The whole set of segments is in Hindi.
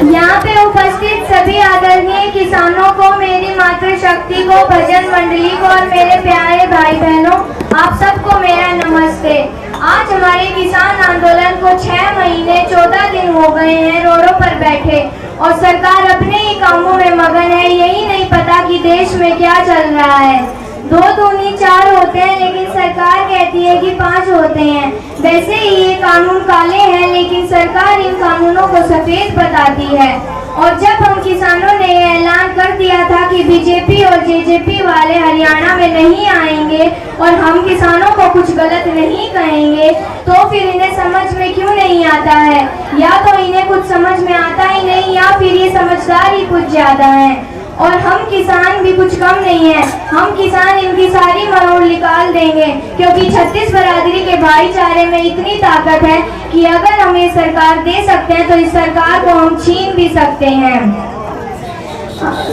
यहाँ पे उपस्थित सभी आदरणीय किसानों को, मेरी मातृशक्ति को, भजन मंडली को और मेरे प्यारे भाई बहनों, आप सबको मेरा नमस्ते। आज हमारे किसान आंदोलन को 6 महीने 14 दिन हो गए हैं रोडों पर बैठे और सरकार अपने ही कामों में मगन है। यही नहीं पता कि देश में क्या चल रहा है। 2 दूनी 4 होते हैं लेकिन सरकार कहती है कि 5 होते हैं। वैसे ही ये कानून काले हैं लेकिन सरकार इन कानूनों को सफेद बताती है। और जब हम किसानों ने ऐलान कर दिया था कि बीजेपी और जेजेपी वाले हरियाणा में नहीं आएंगे और हम किसानों को कुछ गलत नहीं कहेंगे, तो फिर इन्हें समझ में क्यों नहीं आता है? या तो इन्हें कुछ समझ में आता ही नहीं या फिर ये समझदार ही कुछ ज्यादा हैं। और हम किसान भी कुछ कम नहीं है। हम किसान इनकी सारी मरोड़ निकाल देंगे, क्योंकि 36 बरादरी के भाईचारे में इतनी ताकत है कि अगर हम ये सरकार दे सकते हैं तो इस सरकार को हम छीन भी सकते हैं।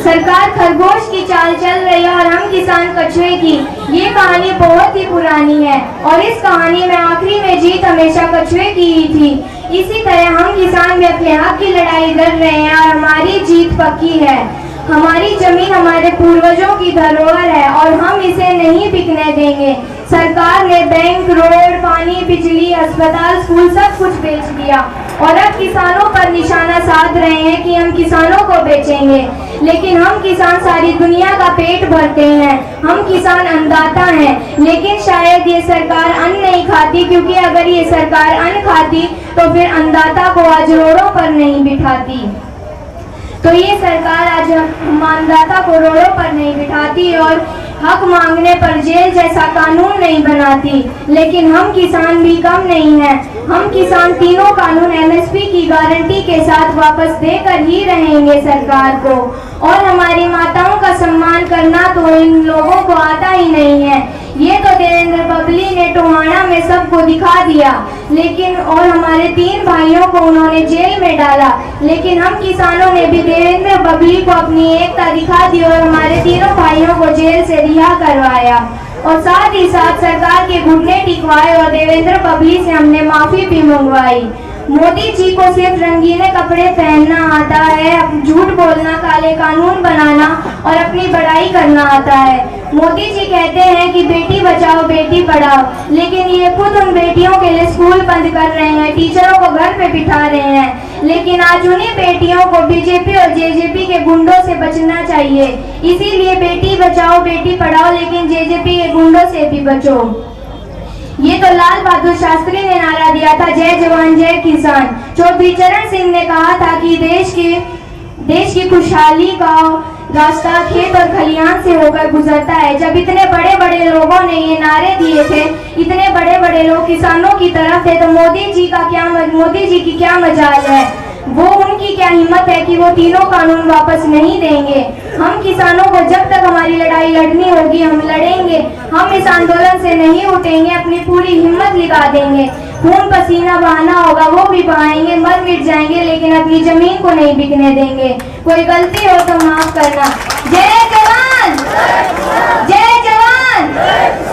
सरकार खरगोश की चाल चल रही है और हम किसान कछुए की। ये कहानी बहुत ही पुरानी है और इस कहानी में आखिरी में जीत हमेशा कछुए की ही थी। इसी तरह हम किसान भी अपने हक की लड़ाई लड़ रहे हैं और हमारी जीत पक्की है। हमारी जमीन हमारे पूर्वजों की धरोहर है और हम इसे नहीं बिकने देंगे। सरकार ने बैंक, रोड, पानी, बिजली, अस्पताल, स्कूल सब कुछ बेच दिया और अब किसानों पर निशाना साध रहे हैं कि हम किसानों को बेचेंगे। लेकिन हम किसान सारी दुनिया का पेट भरते हैं। हम किसान अन्नदाता हैं, लेकिन शायद ये सरकार अन्न नहीं खाती, क्योंकि अगर ये सरकार अन्न खाती तो फिर अन्नदाता को आज रोडों पर नहीं बिठाती। तो ये सरकार आज अन्नदाता को रोडों पर नहीं बिठाती और हक मांगने पर जेल जैसा कानून नहीं बनाती। लेकिन हम किसान भी कम नहीं हैं। हम किसान तीनों कानून एमएसपी की गारंटी के साथ वापस देकर ही रहेंगे सरकार को। और हमारी माताओं का सम्मान करना तो इन लोगों को आता ही नहीं है। ये तो देवेंद्र बबली ने टोहाना में सबको दिखा दिया, लेकिन और हमारे 3 भाइयों को उन्होंने जेल में डाला। लेकिन हम किसानों ने भी देवेंद्र बबली को अपनी एकता दिखा दी और हमारे तीनों भाइयों को जेल से रिहा करवाया और साथ ही साथ सरकार के घुटने टिकवाए और देवेंद्र बबली से हमने माफी भी मंगवाई। मोदी जी को सिर्फ रंगीले कपड़े पहनना आता है, झूठ बोलना, काले कानून बनाना और अपनी बड़ाई करना आता है। मोदी जी कहते हैं कि बेटी बचाओ बेटी पढ़ाओ, लेकिन ये खुद उन बेटियों के लिए स्कूल बंद कर रहे हैं, टीचरों को घर पे बिठा रहे हैं। लेकिन आज उन्हीं बेटियों को बीजेपी और जेजेपी के गुंडों से बचना चाहिए। इसीलिए बेटी बचाओ बेटी पढ़ाओ, लेकिन जेजेपी के गुंडों से भी बचो। ये तो लाल बहादुर शास्त्री ने नारा दिया था, जय जवान जय किसान। चौधरी चरण सिंह ने कहा था कि देश की खुशहाली का रास्ता खेत और खलिहान से होकर गुजरता है। जब इतने बड़े बड़े लोगों ने ये नारे दिए थे, इतने बड़े बड़े लोग किसानों की तरफ थे, तो मोदी जी की क्या मजाल है? वो उनकी क्या हिम्मत है कि वो तीनों कानून वापस नहीं देंगे। हम किसानों को जब तक हमारी लड़ाई लड़नी होगी हम लड़ेंगे। हम इस आंदोलन से नहीं उठेंगे, अपनी पूरी हिम्मत लगा देंगे। खून पसीना बहाना होगा वो भी बहाएंगे, मर मिट जाएंगे, लेकिन अपनी जमीन को नहीं बिकने देंगे। कोई गलती हो तो माफ करना। जय जवान जय जवान।